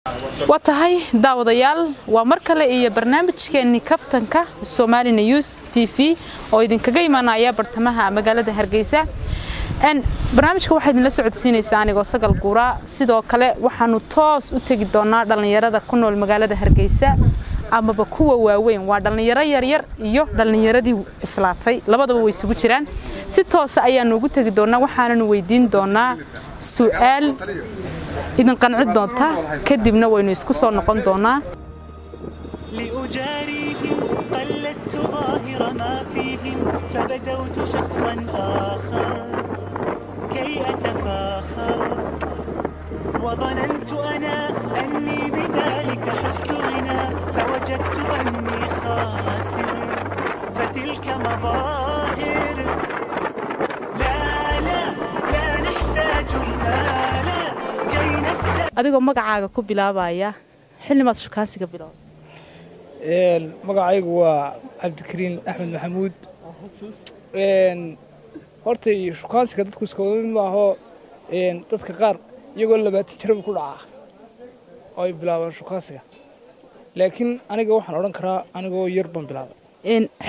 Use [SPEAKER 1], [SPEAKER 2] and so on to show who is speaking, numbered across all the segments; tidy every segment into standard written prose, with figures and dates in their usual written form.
[SPEAKER 1] watahay daawadayaal waa mar kale iyo barnaamijkeeni kaftanka Somali News TV oo idinkaga imaanaya bartamaha magaalada Hargeysa barnaamijka waxa idin la socodsiinaysaa anigoo Sagal Guura sidoo kale waxaanu toos u tagi doonaa dhalinyarada ku nool magaalada Hargeysa amaba kuwa waaweyn waa dhalinyaro yar iyo dhalinyaradii islaatay labadaba way isugu jiraan si toos ah ayaanu ugu tagi doonaa waxaanu weydiin doonaa su'aal إذن قنعد دونتا كدبنا وينو يسكو سو نقون دونا
[SPEAKER 2] لأجاريهم قلدت ظاهر ما فيهم فبدوت شخصا آخر كي أتفاخر وظننت أنا أني بذلك حزت غنى فوجدت أني خاسر فتلك مظاهر لا نحتاج المال adigoo magacaaga ku bilaabaya xillimaad shukaansiga bilowday
[SPEAKER 3] magacaygu waa Cabdikariin Axmed Maxamuud horta shukaansiga dadku iska wada maaho dadka qaar iyagoo 20 jir ku dhaca oo ay bilaabaan shukaansiga laakiin aniga waxaan oran karaa anigoo yar baan bilaabay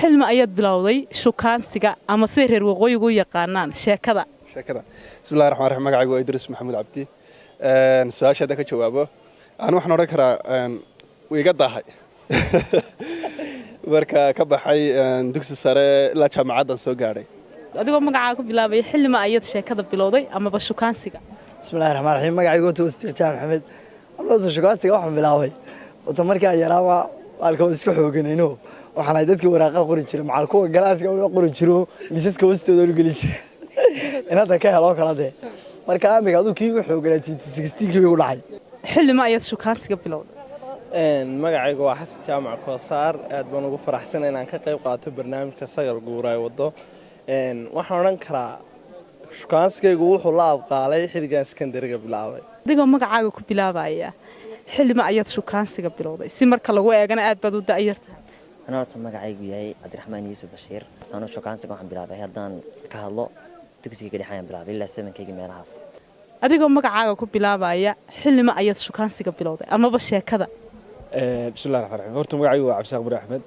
[SPEAKER 1] xilma ayaad bilowday shukaansiga ama si reer waqooyigu yaqaanaan sheekada
[SPEAKER 4] bismillaahir rahmaanir rahiim magacaygu waa Idris Maxamuud Cabdi su'aasha ka jawaabo aan waxaan oran karaa wiiga dahay marka ka baxay dugsi sare la jaamacadan soo gaaray
[SPEAKER 1] adigoo magacaaga ku bilaabay xilma ayad sheekada bilowday ama ba shukaansiga
[SPEAKER 5] bismillaahir rahmaanir rahiim magacaygu waa Tawfiiq Maxamed ama shukaansiga waxaan bilaabay oo markaa yaraaba alkood isku xooganayno waxaan ay dadka waraaqa qori jiray macal kuwa galaaska oo qori jiro miisaska hoostooda u gali jiray inaad ka helo kala de marka amiga adu kii wuxuu galaatay 16 kii ugu dhacay
[SPEAKER 1] xilma ayad shukaansiga bilowday
[SPEAKER 6] magacaygu waa Xasan Jaamac Koosaar aad baan ugu faraxsanahay inaan ka qayb qaato barnaamijka Sagal Guura ee wado waxaan oran karaa shukaansigaygu wuxuu la abqaalay xilligan Iskandariga bilaabay
[SPEAKER 1] adigoo magacaaga ku bilaabaya xilma ayad shukaansiga bilowday si marka lagu eegana aad baad u daayirtaa
[SPEAKER 7] أنا أرتم مقعيق وياي عبد الرحمن يوسف بشير أنا شو كان سكون بلعب هيدان كهلا تكسي كده حيان بلعب إلا سمن كيجي من العاص
[SPEAKER 1] adigoo magacaaga ku bilaabaya xilma ayad shukaansiga bilowday ama ba sheekada
[SPEAKER 8] bismillaahir rahmaanir rahiim horta magacaygu waa Cabdi Saaqbur Axmed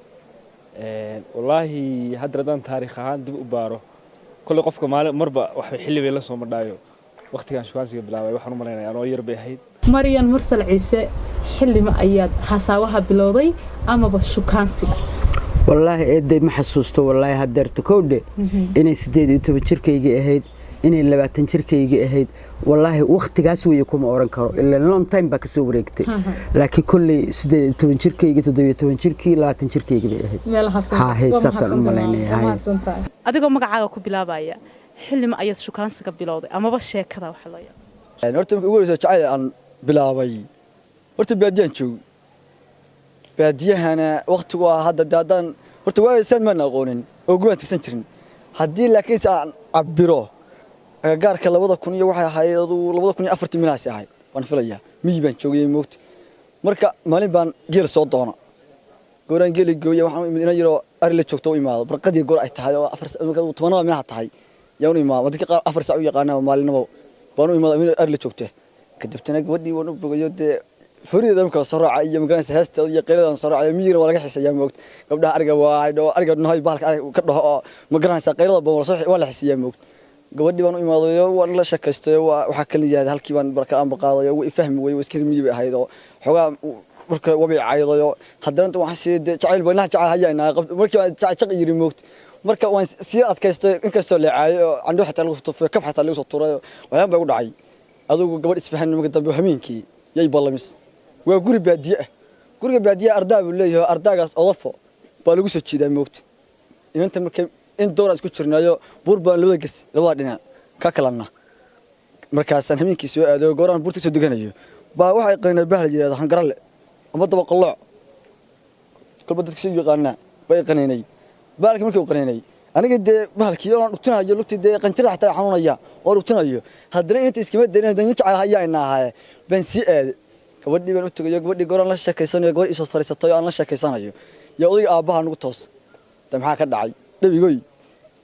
[SPEAKER 8] wallahi hadradan taariikh ahaan dib u baaro kulli qofka maalin marba wax xilli bay la soo madhaayo waqtigan shukaansiga bilaabay waxaan u maleynayaa anoo yar bay ahayd
[SPEAKER 1] Mariyan Mursal Ciise xilma ayad xasaawaha bilowday ama ba shukaansiga
[SPEAKER 9] والله إدي ما حسوسته والله هدرت كودة إني سديد يوتيوب شركة أهيد إني اللي بعتن شركة أهيد والله وقت قاسوي يكون أورن كارو إلا لون تايم بكسو بريكتي لكن كل سديد يوتيوب شركة تدوي يوتيوب شركة لا تنشركة أهيد ها هي ساسا ماليني هاي
[SPEAKER 1] adigoo magacaaga ku bilaabaya xilma ayad shukaansiga bilowday ama ba sheekada waxa loo
[SPEAKER 5] yaqaan horta ugu soo jacay aan bilaabay horta baadiyan joog baadiyahana waqtigu hadda daadan horta waa san ma aqoonin oo guban tirsan jirin hadii laakiin aan cabiro gaarka 2000 iyo waxa ahayd 2004 milaas ahay waan filayaa mii baan joogay moogta marka maalin baan geer soo doona gooraan geeli gooyay waxaan ina yiro ari la joogto imaado barqadii goor ay tahay oo 10 meel tahay yaan imaado dadka 4 saac u yaqaana maalinimo baan u imaado ari la joogto kadibtana gabadhii waan u bogayo فريدة ممكن صراحة أي مكان سهست أي قليلا صراحة مير ولا جحس أيام وقت قبل أرجع واحد أرجع نهاي بالك كده مكان سقيلة بمرصح ولا حس أيام وقت قبل بانو إماضي ولا شكست وحكلني جاد هالكيبان بركان بقاضي ويفهم ويسكر ميجي هيدا حقا برك وبيع عيضة حضرت وحسيت تعال بناه تعال هيا أنا قبل مركب تعال يرموت مركب وان سيرات كست اللي عنده حتى لو كيف حتى لو صورة ويا بقول عي هذا قبل إسفهان مقدم بهمينكي يا بالله وقرب بادية أرداء بالله أرداء أضفه بالوجس الشيء ده موت إن أنت مركب إن دور أسكت شرنا يا بوربان لوجس لوادنا كاكلنا مركز سنهمين كيسوا هذا قران بورتك صدقنا جو واحد قرنا بهل جد هنقرأ أما طبق الله كل بدك شيء قرنا بيقنيني بالك مركب قرنيني أنا قد بهالكي أنا رتنا جو لقطة ده قنتر حتى حنون يا ورتنا جو هدرين أنت إسكيمات درين دنيا على هيا إنها هاي بنسي gabadhii baan u tagay gabadhii goor aan la sheekaysanayo goor isoo fariisatay aan la sheekaysanayo yaa odayga aabaha nagu toos maxaa ka dhacay dhabigoy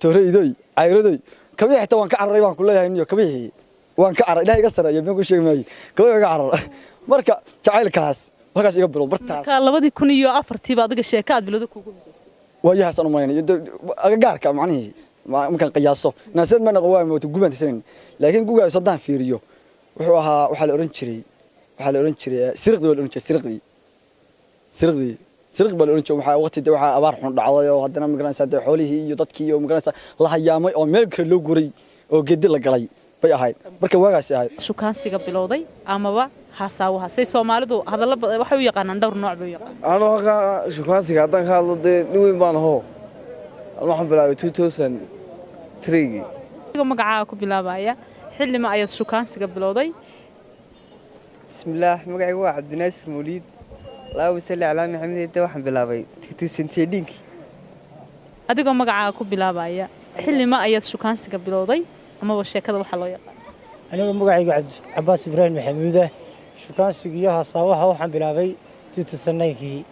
[SPEAKER 5] tooreedoy ayradoy kabii xitaa waan ka cararay baan ku leeyahay niyo kabii waan ka carar ilaahay iga sareeyo been ku sheegmay kaba iga carar marka jacaylkaas markaas iga bilow bartaas
[SPEAKER 2] ka 2004 baad adiga sheeka aad bilowda kugu
[SPEAKER 5] waayahaas aan u malaynayo agagaarka macnihii markaan qiyaaso naasad ma naqo waa mooto gubantisan laakiin gugaas haddaan fiiriyo wuxuu ahaa waxa la oran jiray sirqdi wala oran jiray sirqdi baa la oran jiray waxa waqti waxa abaar xun dhacday oo haddana magaranaysa xoolihii iyo dadkii iyo magaranaysa la hayaamay oo meel kale loo guray oo geedi la galay bay ahayd marka waagaas ahayd
[SPEAKER 2] shukaansiga bilowday amaba hasaawaha say Soomaalidu hadalla waxay u yaqaanaan dhowr nooc bay u yaqaan
[SPEAKER 6] anaga shukaansiga haddaan ka hadlo dee nin weyn baan hoo waxaan bilaabay 2003
[SPEAKER 2] magacaaga ku bilaabaya xilli ma ayaad shukaansiga bilowday
[SPEAKER 10] bismillaah magacaygu waa Cabdinaasir Muulid Allahu salli ala Maxamed waxaan bilaabay 2010
[SPEAKER 2] adigoo magacaaga ku bilaabaya xilli ma ayaad shukaansiga bilowday amaba sheekada waxa loo yaqaan
[SPEAKER 11] aniga magacaygu Cabbaas Ibrahim Maxamuud shukaansiga iyo hasaawaha waxaan bilaabay 2009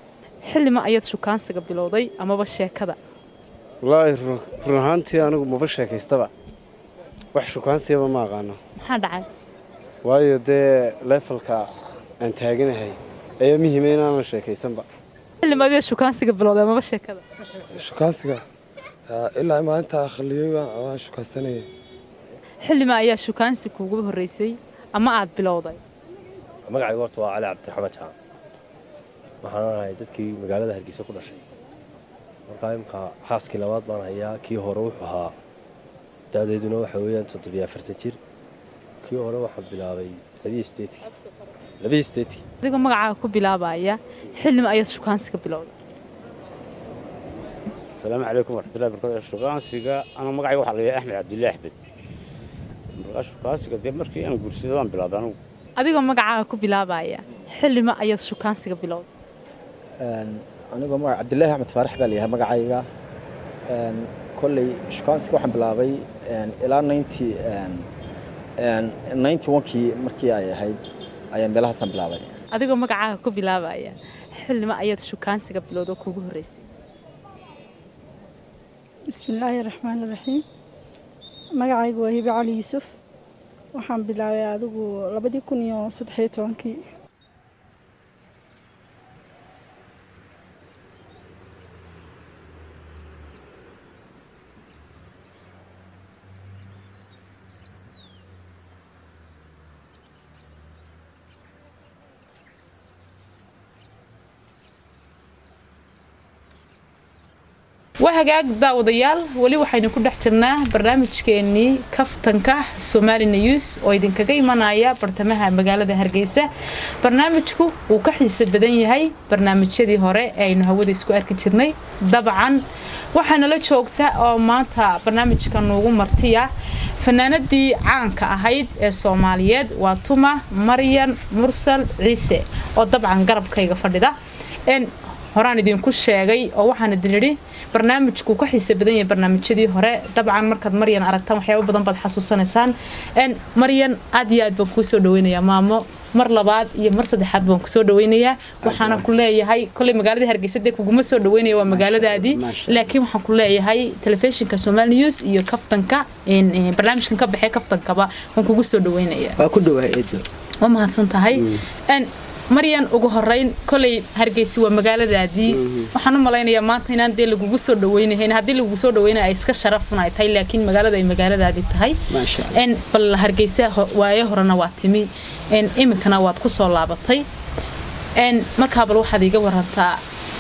[SPEAKER 2] xilli ma ayaad shukaansiga bilowday amaba sheekada
[SPEAKER 12] wallaahi run ahaantii anigu maba sheekaystaba wax shukaansiga ma aqaano
[SPEAKER 2] maxaa dhacay
[SPEAKER 12] waayo dee levelka aan taaganahay ayaa muhiim in aan sheekaysanba
[SPEAKER 2] xilli ma ayaad shukaansiga bilowday amaba sheekada
[SPEAKER 13] shukaansiga ilaa maanta akhliyay waan shukaastanay
[SPEAKER 2] xilli ma ayaa shukaansi kuugu horeysay ama aad bilowday
[SPEAKER 14] magacaygu horta waa Cali Cabdiraxmaan Jaan waxaan ahay dadkii magaalada Hargeysa ku dhashay markaa imka xaaskii labaad baan hayaa kii hore wuxuu ahaa daadeeduna waxa weeyaan 74 jir kii hore waxaan bilaabay 28
[SPEAKER 2] adigoo magacaaga ku bilaabaya xilli ma ayaad shukaansiga bilowday
[SPEAKER 15] السلام عليكم ورحمة الله وبركاته شكرا أنا مقعي واحد أحمد عبد الله أحمد shukaansiga dee markii aan guursadaan bilaabay anigu
[SPEAKER 2] adigoo magacaaga ku bilaabaya xilli ma ayaad shukaansiga bilowday
[SPEAKER 16] anigoo magac Cabdullaahi Axmed Faarax baa leeyahay magacayga kolley shukaansiga waxaan bilaabay ilaa 91kii markii ay ahayd ayaan meelahaasaan bilaabay
[SPEAKER 2] adigoo magacaaga ku bilaabaya xilli ma ayaad shukaansiga bilowday kuugu horeysay
[SPEAKER 17] bismillaahi raxmaani raxiim magacaygu waa Hibi Cali Yuusuf waxaan bilaabay adigu 2013
[SPEAKER 1] وهاجاك daawadayaal wali waxaynu ku dhex jirnaa barnaamijkeennii kaftanka Somali News oo idin kaga imanaya bartamaha magaalada Hargeysa barnaamijku uu ka xiiso badan yahay barnaamijyadii hore ee aynu hawada isku arki jirnay dabcan waxaana la joogta oo maanta barnaamijkan ugu martiya fanaanadii caanka ahayd ee Soomaaliyeed waa Tuma Maryan Mursal Ciise oo dabcan garabkayga fadhida horaan idinku sheegay oo waxaan idin yiri barnaamijku ka xiiso badan yahay barnaamijyadii hore dabcan markaad Maryan aragtaan waxyaabo badan baad xasuusanaysaan Maryan aad iyo aad baan ku soo dhaweynayaa maamo mar labaad iyo mar saddexaad baan ku soo dhaweynayaa waxaana ku leeyahay kulli magaalada Hargeysa kuguma soo dhaweynayaa waa magaaladaadii laakiin waxaan ku leeyahay telefishinka Somali News iyo kaftanka barnaamijkan ka baxay kaftankaba waan kugu soo dhaweynayaa
[SPEAKER 9] waa ku dhawahay eedo
[SPEAKER 1] waa mahadsan tahay Maryan ugu horeyn kulay Hargeysa waa magaaladaadii waxaan u maleynayaa maanta inaan dee lagu soo dhaweynahay hadii lagu soo dhaweynayo ay iska sharafnay tahay laakiin magaalada ay magaaladaadii tahay bal Hargeysa waaye horena waa timi imikana waad ku soo laabatay markaa bal waxaad iga warantaa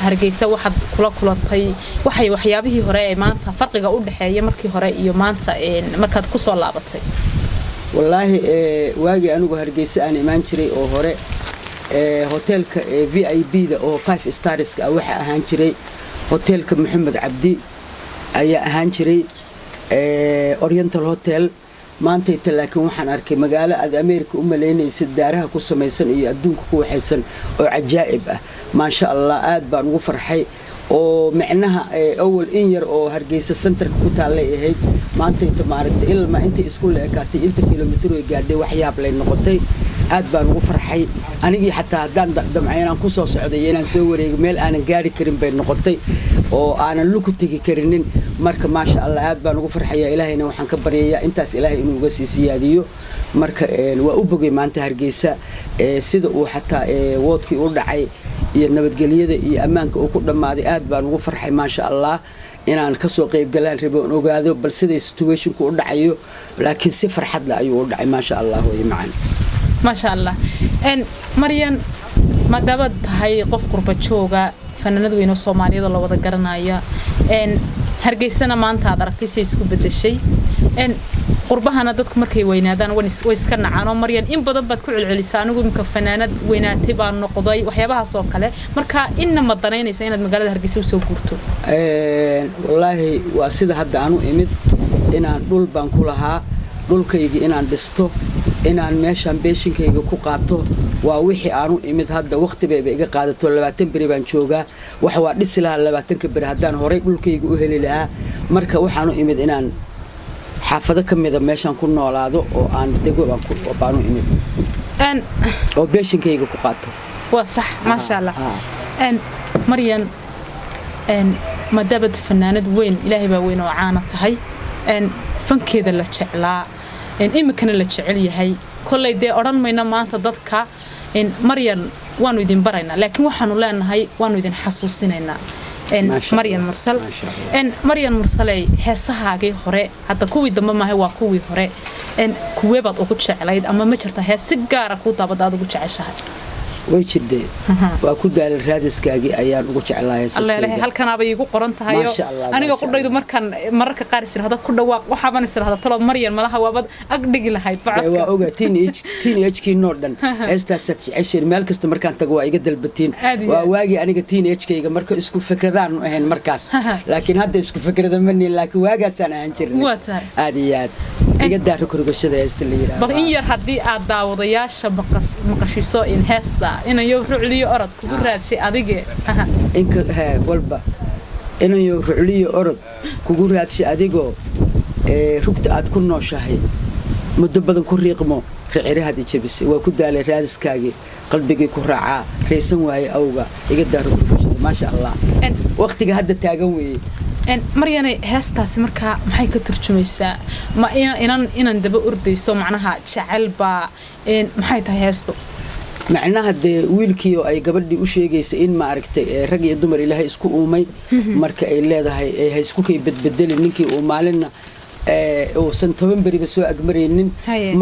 [SPEAKER 1] Hargeysa waxaad kula kulantay waxyaabihii hore ee maanta farqiga u dhaxeeya markii hore iyo maanta markaad ku soo laabatay
[SPEAKER 9] wallaahi waagi anigu Hargeysa aan imaan jiray oo hore hotelka VIP da oo 5 stars ah waxa ahaan jiray hotelka Maxamed Cabdi ayaa ahaan jiray Oriental Hotel maanta laakiin waxaan arkay magaalo aad Ameerika u maleynaysa daaraha ku samaysan iyo adduunka ku waxaysan oo cajaa'ib ah ma sha Allah aad baan ugu farxay oo macnaha awal in yar oo Hargeysa centerka ku taalay ahayd maanta inta maaragtay ilma inta isku leekaatay inta kiiloomitir ay gaadhay waxyaab lay noqotay aad baan ugu farxay anigii xataa hadaan damcayaan ku soo socday inaan soo wareego meel aanan gaari karin bay noqotay oo aanan lugu tagi karinin marka maasha allah aad baan ugu farxayaa ilaahayna waxaan ka baryayaa intaas ilaahay inuu uga sii siyaadiyo marka waa u bogay maanta Hargeysa sida uu xataa woodkii u dhacay iyo nabadgelyada iyo ammaanka uu ku dhamaaday aad baan ugu farxay maasha allah inaan ka soo qayb galaan rabo oo ogaado bal sida situation-ku u dhacayo laakiin si farxad leh ayuu u dhacay maasha allah way macaan
[SPEAKER 1] maasha allah Maryan maadaama tahay qof qurba jooga fanaanad weyn oo Soomaaliyeed la wada garanaya Hargeysana maanta aad aragtay si isku bedeshay qurbahana dadku markay weynaadaan way iska nacaan oo Maryan in badan baad ku celcelisay anigu imka fanaanad weynaatay baan noqday waxyaabahaas oo kale marka inna ma danaynaysa inaad magaalada Hargeysa u soo guurto
[SPEAKER 9] wallahi waa sida hadda aanu imid inaan dhul baan ku lahaa dhulkayga inaan dhisto inaan meeshan beeshinkayga ku qaato waa wixii aanu imid hadda waqti bay iga qaadato 20 bari baan joogaa wax waa dhisi lahaa 20 bari haddaan horay dhulkayga u heli lahaa marka waxaanu imid inaan xaafado kamida meeshan ku noolaado oo aan dego baanu imid oo beeshinkayga ku qaato
[SPEAKER 1] waa sax ma sha Allah Maryan madabad fanaanad weyn ilaahay baa weyn oo caana tahay fankeeda la jeclaa imikana la jecel yahay kulay de oran mayna maanta dadka Maryan waanu idin baraynaa laakiin waxaanu leenahay waanu idin xasuusinaynaa Maryan Mursaley heesahaagii hore hadda kuwii dambe maahay waa kuwii hore kuwee baad ugu jeclayd ama ma jirta hees si gaar ah ku daabadaad ugu jeceshahay
[SPEAKER 9] way jirtay waa ku daalay raadiskaagi ayaan ugu jeclahay
[SPEAKER 1] Allah halkan aba igu qoran tahay aniga qudhaydu mararka qaar isirahada ku dhawaaq waxaan isirahada talo Maryan malaha waabad ag dhigi lahayd
[SPEAKER 9] bacad waa oga teenage kii noodhan heestaas jeceshay meel kasta markaan tago waa iga dalbatiin waa waagi aniga teenage-kayga marka isku fikradaan ahayn markaas laakiin hadda isku fikrada mani laakiin waagaasaan aan jirnay aad iyo aad iga daaro kurgashada heesta la yiraahdo
[SPEAKER 1] bal in yar hadii aad daawadayaasha maqashiso in heesta inayo ruuliyo orod kugu raadshay adige
[SPEAKER 9] inka walba inayo ruuliyo orod kugu raadshay adigo rugta aad ku nooshahay muddo badan ku riiqmo riciraad jabisay waa ku daalay raadiskaagi qalbigii ku raacaa reesan waaye awga iga daaro kurgashada ma sha Allah waqtiga hadda taagan weeye
[SPEAKER 1] Maryan heestaasi marka maxay ka turjumaysaa ma inaan daba ordayso macnaha jacayl ba maxay tahay heesto
[SPEAKER 9] macnaha de wiilkii oo ay gabadhii u sheegaysa in ma aragtay rag iyo dumar ilaahay isku uumay marka ay leedahay ay isku kay badbedeli ninkii uu maalina oo san 10 bari ba soo agmareynin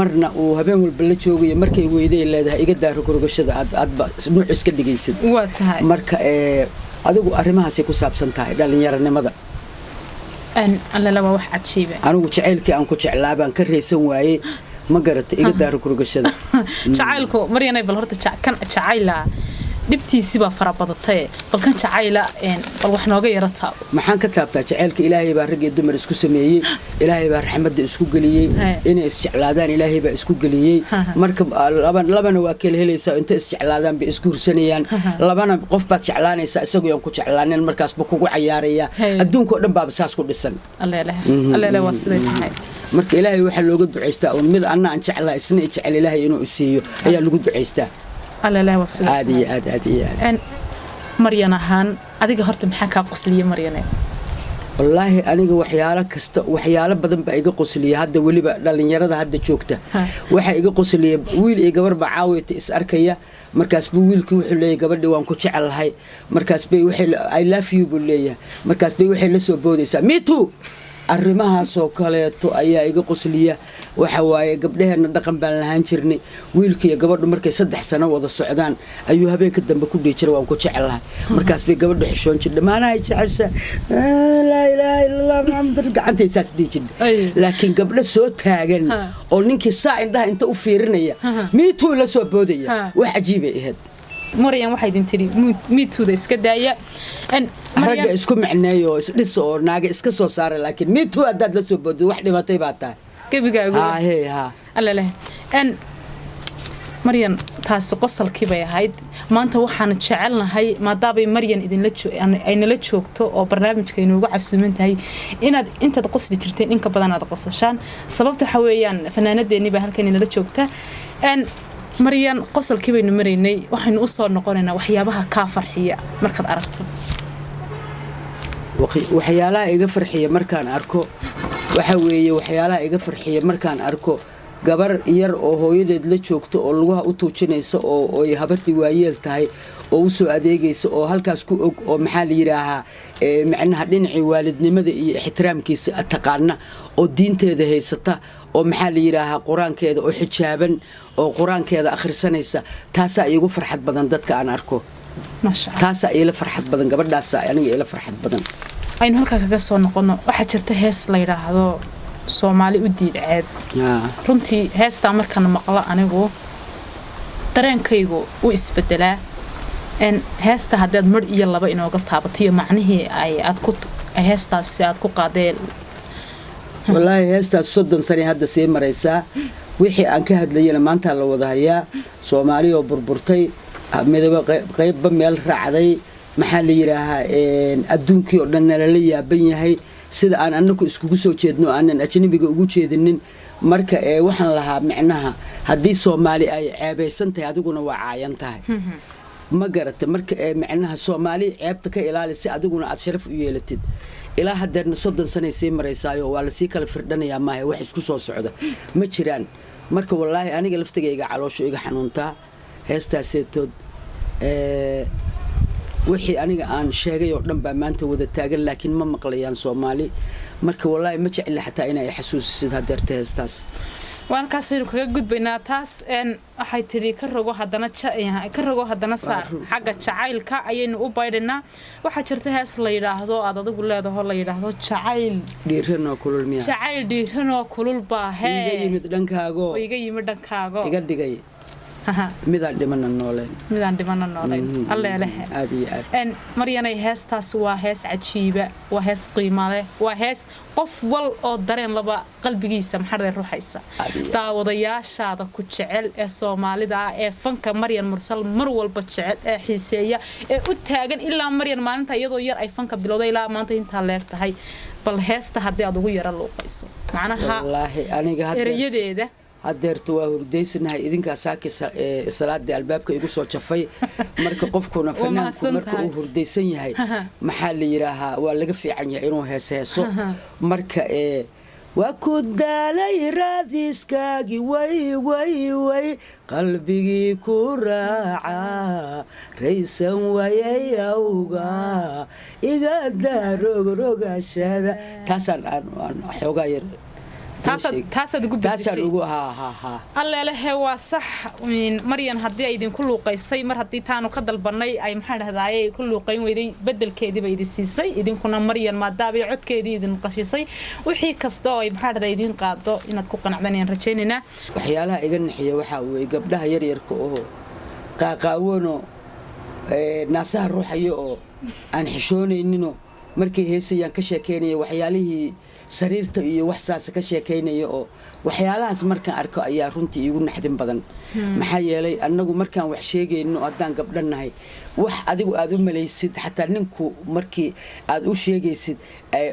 [SPEAKER 9] marna uu habeen walba la joogayo markay weeday leedahay iga daaro kurgashada aad nuuc iska dhigaysid
[SPEAKER 1] waa tahay
[SPEAKER 9] marka adigu arrimahaas ay ku saabsan tahay dhalinyaranimada
[SPEAKER 1] alla la wax cajiiba
[SPEAKER 9] anigu jacaylkii aan ku jeclaabaan ka reesan waayay ma garatay iga daaro kurgashada
[SPEAKER 1] jacaylku Maryan ay bal horta jacayla dibtiisi baa fara badatay balkan jacayla bal wax nooga yarata
[SPEAKER 9] maxaan ka taabtaa jacaylka ilaahay baa rag iyo dumar isku sameeyay ilaahay baa raxmadda isku galiyay inay isjeclaadaan ilaahay baa isku galiyay marka labana waa kala helaysaa inta isjeclaadaan bay isku hursanayaan labana qof baad jeclaanaysaa isagoo aan ku jeclaanin markaas ba kugu cayaaraya adduunka oo dhan baa saas ku dhisan
[SPEAKER 1] Allah waa siday tahay
[SPEAKER 9] marka ilaahay waxa looga duceystaa oo mid anna aan jeclaa isna jecel ilaahay inuu siiyo ayaa lagu duceystaa
[SPEAKER 1] الله وصل
[SPEAKER 9] عادي
[SPEAKER 1] Maryan ahaan adiga horta maxaa ka qosliyay Maryan
[SPEAKER 9] wallahi aniga waxyaalo badan ba iga qosliyay hadda waliba dhalinyarada hadda joogta waxa iga qosliyay wiil iyo gabar ba caawiyay is arkaya markaas buu wiilkii wuxuu leeyahay gabadhi waan ku jecelahay markaas bay waxay I love you buu leeyahay markaas bay waxay la soo boodaysaa me too arrimahaas oo kaleeto ayaa iga qosliya waxa waaye gabdhaheena dhaqan baan lahaan jirnay wiilkii gabadhu markay 3 sano wada socdaan ayuu habeenka dambe ku dhii jiray waan ku jecelahay markaas bay gabadhu xishoon jirtay maanahay jecesha la ilaaha illallah muhammad gacantay saas dhii jirtay laakiin gabdho soo taagan oo ninkii saa indhaha inta u fiirinaya miituu la soo boodaya wax cajiib ah ahayd
[SPEAKER 1] Maryan waxay idin tiri miituda iska daaya
[SPEAKER 9] ragga isku macneeyo isdhis oo naaga iska soo saaray laakiin miitu hadaad la soo boodo wax dhimatay baa tahay
[SPEAKER 1] gabigaagu alla leh Maryan taas qosolkii bay ahayd maanta waxaan jecelnahay maadaama Maryan idinla joogto oo barnaamijka inoogu casuuman tahay inaad intaad qosli jirteen inka badan aad qososhaan sababta waxa weeyaan fanaanadeeni baa halkan inala joogta Maryan qosolkii baynu maraynay waxaynu u soo noqonaynaa waxyaabaha ka farxiya markaad aragto
[SPEAKER 9] waxyaalaha iga farxiya markaan arko waxa weeye waxyaalaha iga farxiya markaan arko gabar yar oo hooyadeed la joogto oo lugaha u tuujinaysa oo ay habartii waayeel tahay oo u soo adeegaysa oo halkaas ku og oo maxaa la yidhaahaa macnaha dhinacii waalidnimada iyo ixtiraamkiisa taqaana oo diinteeda haysata oo maxaa la yidhaahaa qur-aankeeda oo xijaaban oo qur-aankeeda akhrisanaysa taasaa iigu farxad badan dadka aan arko taasaa iila farxad badan gabadhaasaa aniga iila farxad badan
[SPEAKER 1] aynu halkaa kaga soo noqono waxaa jirta hees la yidhaahdo soomaali u diidceed runtii heestaa markaan maqlo anigu dareenkaygu u isbedelaa heesta haddaad mar iyo laba inooga taabato iyo macnihii heestaasi aad ku qaadeen
[SPEAKER 9] wallaahi heestaas 30 sano hadda sii maraysaa wixii aan ka hadlayana maanta la wada hayaa Soomaali oo burburtay midaba qaybba meel raacday maxaa la yiraahaa adduunkii oo dhan la yaaban yahay sida aan anagu iskugu soo jeedno aanan ajnabiga ugu jeedinin marka waxaan lahaa macnaha haddii Soomaali ay ceebaysan tahay adiguna waa caayan tahay ma garata marka macnaha Soomaali ceebta ka ilaali si adiguna aad sharaf u yeelatid ilaa hadeerna 30 sano sii maraysaa waa la sii kala firdhanayaa maahay wax isku soo socda ma jiraan marka wallaahi aniga laftigayga caloosho iga xanuuntaa heestaaseetood wixii aniga aan sheegay oo dhan baa maanta wada taagan laakiin ma maqlayaan Soomaali marka wallaahi ma jecel xataa inay xasuusisid hadeerta heestaas
[SPEAKER 1] waan ka sii kaga gudbaynaa taas waxay tiri ka rogo hadana saar xagga jacaylka ayaynu u baydhanaa waxa jirta hees la yiraahdo aad adigu leedahay la yiraahdo jacayl dhiiranoo kulul baa
[SPEAKER 9] iga yimid dhankaago iga dhigay midaan dhimana nooleen alleelehe maryanay heestaas waa hees cajiiba waa hees qiimo leh waa hees qof wal oo dareen laba qalbigiisa maxaad ruuxaysa daawadayaashaada ku jecel ee Soomaalida ee fanka Maryan Mursal mar walba jecel ee xiiseeya ee u taagan ilaa Maryan maalinta iyadoo yar ay fanka bilowday ilaa maanta inta leegtahay bal heesta hadii aad ugu yara luuqayso macnaha wallaahi aniga
[SPEAKER 1] erayadeeda
[SPEAKER 9] hadeertu waa hurdaysanahay idinka saaki salaada albaabka igu soo jafay marka qofkuna fanaanku marka uu hurdaysan yahay maxaa la yiraahaa waa laga fiican yahay inuu heeso marka waa ku daalay raadiskaagi way qalbigii ku raaca raysan wayay awga iga daarogashada taasaan aan xoogaa yar
[SPEAKER 1] taasad ugu bedeshay alleelehe waa sax Maryan haddii ay idinku luuqaysay mar haddii taanu ka dalbanay ay maxaa dhahdaayay ku luuqayn weyday bedelkeedii bay idin siisay idinkuna Maryan maadaabay codkeedii idin qashisay wixii kasta oo ay maxaa dhahday idin qaado inaad ku qanacdaneen rajaynina
[SPEAKER 9] waxyaalaha iga naxiya waxa weey gabdhaha yar yarka oo qaaqaawano naasaha ruuxayo oo aan xishoonaynin markii heesayaan ka sheekeynay waxyaalihii sariirta iyo wax saas ka sheekeynay oo waxyaalahaas markaan arko ayaa runtii igu naxdin badan maxaa yeelay anagu markaan wax sheegayno hadaan gabdhanahay wax adigu aad u malaysid xataa ninku markii aad u sheegaysid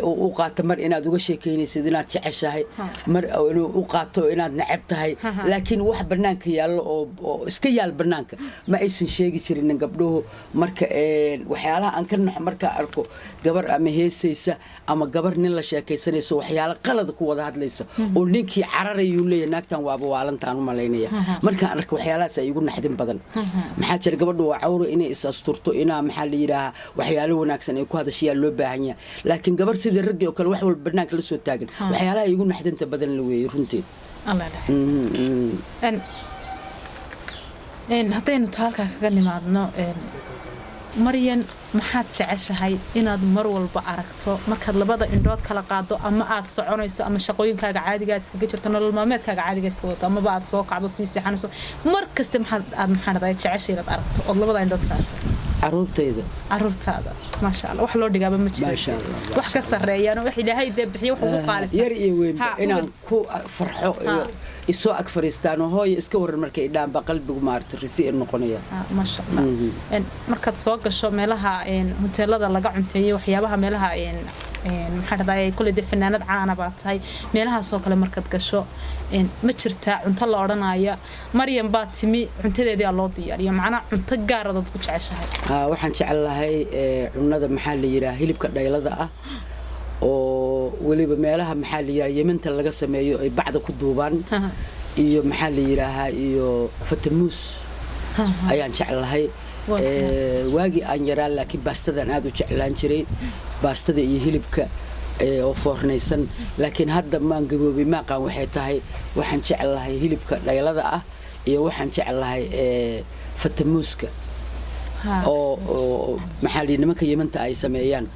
[SPEAKER 9] u qaato mar inaad uga sheekeynaysid inaad jeceshahay mar u qaato inaad nacab tahay laakiin wax banaanka yaalo oo iska yaal banaanka ma aysan sheegi jirin gabdhuhu marka waxyaalaha aan ka naxo markaan arko gabar ama heesaysa ama gabar nin la sheekaysanayso waxyaalo qalad ku wada hadlayso oo ninkii cararayuu leeyahay naagtan waaba waalantaan u malaynaya markaan arko waxyaalahaas ay igu naxdin badan maxaa jira gabadhu waa cawro inay asturto ina maxaa la yiraahaa waxyaalo wanaagsan ay ku hadashiyaa loo baahan yahay laakiin gabar sidii rag oo kale wax walba banaanka la soo taagan waxyaalaha igu naxdinta badan la weeyay runtii
[SPEAKER 1] haddaynu taalka kaga nimaadno Maryan maxaad jeceshahay inaad mar walba aragto markaad labada indhood kala qaado ama aad soconayso ama shaqooyinkaaga caadiga aad iskaga jirto nolol maalmeedkaaga caadiga iska wadato ama aad soo kacdo sii seexanayso mar kasta maxaad jeceshay inaad aragto oo labada indhood saarto caruurtaada maasha Allah wax loo dhigaaba ma jiro wax ka sareeyaan wax Ilaahay bixiyo wax ugu qaalisan
[SPEAKER 9] yar iyo weyn inaan ku farxo isoo ag fariistaan oo hooyo iska waran markay dhaanba qalbigu maartay risi noqonaya
[SPEAKER 1] maasha Allah markaad soo gasho meelaha hoteelada laga cunteeyo waxyaabaha meelaha maxaa dhahday kulay fanaanad caana baa tahay meelahaasoo kale markaad gasho ma jirtaa cunto la odhanaya Maryam baa timi cuntadeedii loo diyaariyo macna cunto gaar ah dad ku jeceshahay
[SPEAKER 9] waxaan jecelahay cunnada maxaa la yiraahdaa hilibka dhaylada ah oo waliba meelaha maxaa la yiraahdaa Yemenka laga sameeyo ay bacda ku duubaan iyo maxaa la yiraahdaa iyo fatamuus ayaan jecelahay waagi aan yaraa laakiin baastadan aad u jeclaan jiray baastada iyo hilibka oo foornaysan laakiin hadda maan gaboobay ma qaan waxay tahay waxaan jecelahay hilibka dhaylada ah iyo waxaan jecelahay fatamuuska oo maxaa la nimanka Yemenka ay sameeyaan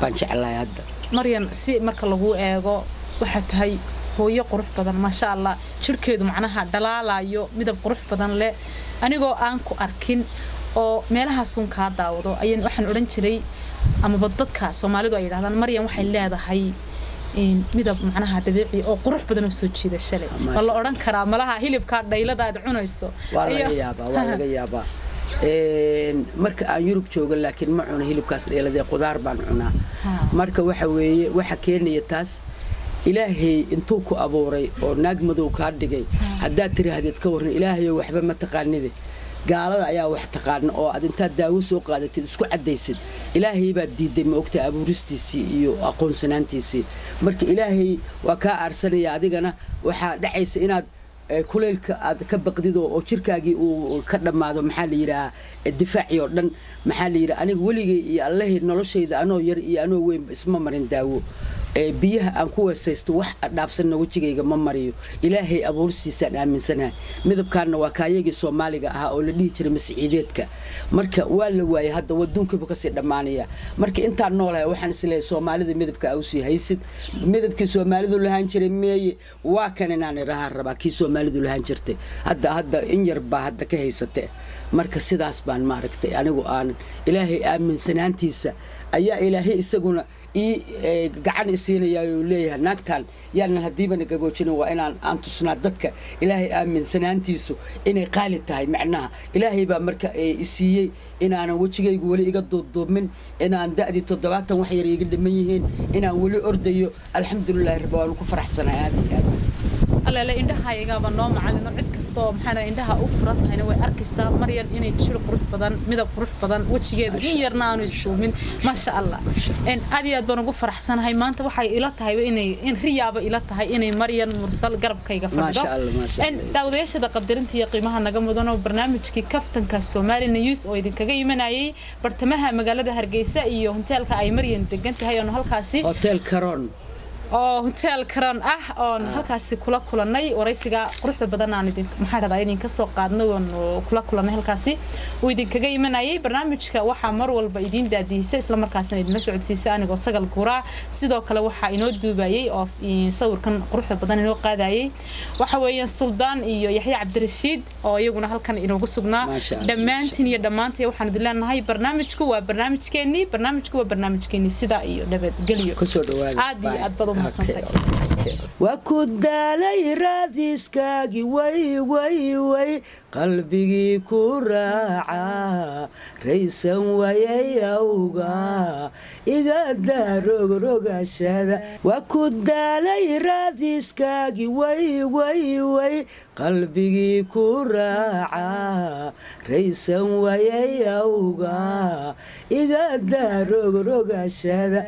[SPEAKER 9] baan jecelahay hadda
[SPEAKER 1] Maryam si marka lagu eego waxa tahay hooyo qurux badan ma sha Allah jirkeedu macnaha dhalaalayo midab qurux badan leh anigoo aan ku arkin oo meelaha sun ka daawado ayaan waxaan oran jiray ama dadka Soomaalidu ay yiraahdaan Maryam waxay leedahay midab macnaha dabiici oo qurux badan oo soo jiidasho leh wala oran karaa malaha hilibka dhaylada aad cunayso
[SPEAKER 9] waa laga yaabaa marka aan Yurub joogo laakiin ma cuno hilibkaas dhaylada qudaar baan cunaa marka waxa weeye waxa keenaya taas ilaahay intuu ku abuuray oo naag madow ka dhigay hadaa tiraahdid ka waran ilaahay waxba ma taqaanide gaalada ayaa wax taqaan oo aad inta daawo soo qaadatid isku cadaysid ilaahay baa diiday ma ogta abuuristiisii iyo aqoonsanaantiisii marka ilaahay waa ka aarsanaya adigana waxa dhacaysa inaad kuleelka aad ka baqdido oo jirkaagii uu ka dhamaado maxaa la yiraahdaa difaaciyo dhan maxaa la yiraahdaa aniga waligay iyo Ilaahay noloshayda anoo yar iyo anoo weyn isma marin daawo biyaha aan ku weesaysto wax dhaafsan wajigayga ma mariyo ilaahay abuursiisa aaminsanahay midabkaana waa kaayagii Soomaaliga ah oo la dhihi jiray masciideedka marka waa la waayay hadda wadankiiba ka sii dhamaanaya marka inta noolahay waxaan isleeyahay Soomaalida midabka ay u sii haysid midabkii Soomaalidu lahaan jiray meey waa kan inaan rabaa kii Soomaalidu lahaan jirtay hadda in yar baa hadda ka haysatay marka sidaas baan maaragtay anigu aan ilaahay aaminsanaantiisa ayaa ilaahay isaguna gacan isiinayaa oo leeyahay naagtan yaan hadiibana gaboojin waa inaan aan tusnaa dadka ilaahay aaminsanaantiisu inay qaali tahay macnaha ilaahay baa marka isiiyay inaan wajigaygu wali iga doodoomin inaan daadi 70 wax yar iga dhiman yihiin inaan wali ordayo alxamdulillah rabbi waan ku faraxsanahay aad
[SPEAKER 1] alla indhaha iyaga noo macalino cid kasto maxana indhaha u furatayna way arkaysaa Maryam inay jir qurux badan midab qurux badan wajigeedu in yarna aanu isuumin ma sha Allah aad iyo aad baan ugu faraxsanahay maanta waxay ila tahay in riyaaba ila tahay inay Maryam mursal garabkayga fadhido daawadayaasha qadarinta iyo qiimaha naga mudan oo barnaamijkii kaftanka Somali News oo idin kaga yimaanayay bartamaha magaalada Hargeysa iyo hoteelka ay Maryam degan tahay oo halkaasi
[SPEAKER 9] Hotel Caron
[SPEAKER 1] hotel Caron oo halkaasi kula kulanay waraysiga quruxda badan aan idin maxaa radaa idin ka soo qaadno oo kula kulanay halkaasi oo idin kaga imanayay barnaamijka waxa mar walba idin daadiyay isla markaasna idin socodsiisay anigoo sagal guura sidoo kale waxa inoo duubayay oo sawirkan quruxda badan inoo qaadayay waxa weeyaan Suldaan iyo Yaxya Cabdirashiid oo iyaguna halkan inoogu sugnaa dhamaantiin iyo dhamaantay waxaan idin leenahay barnaamijku waa barnaamijkeeni sida iyo nabadgelyo
[SPEAKER 9] ku soo dhawaada
[SPEAKER 1] aad
[SPEAKER 9] وكدالي راديسكاغي وي قلبي كراعا ريسا ويايوغا إيغادا روغا شادا وكدالي راديسكاغي وي قلبي كراعا ريسا ويايوغا إيغادا روغا شادا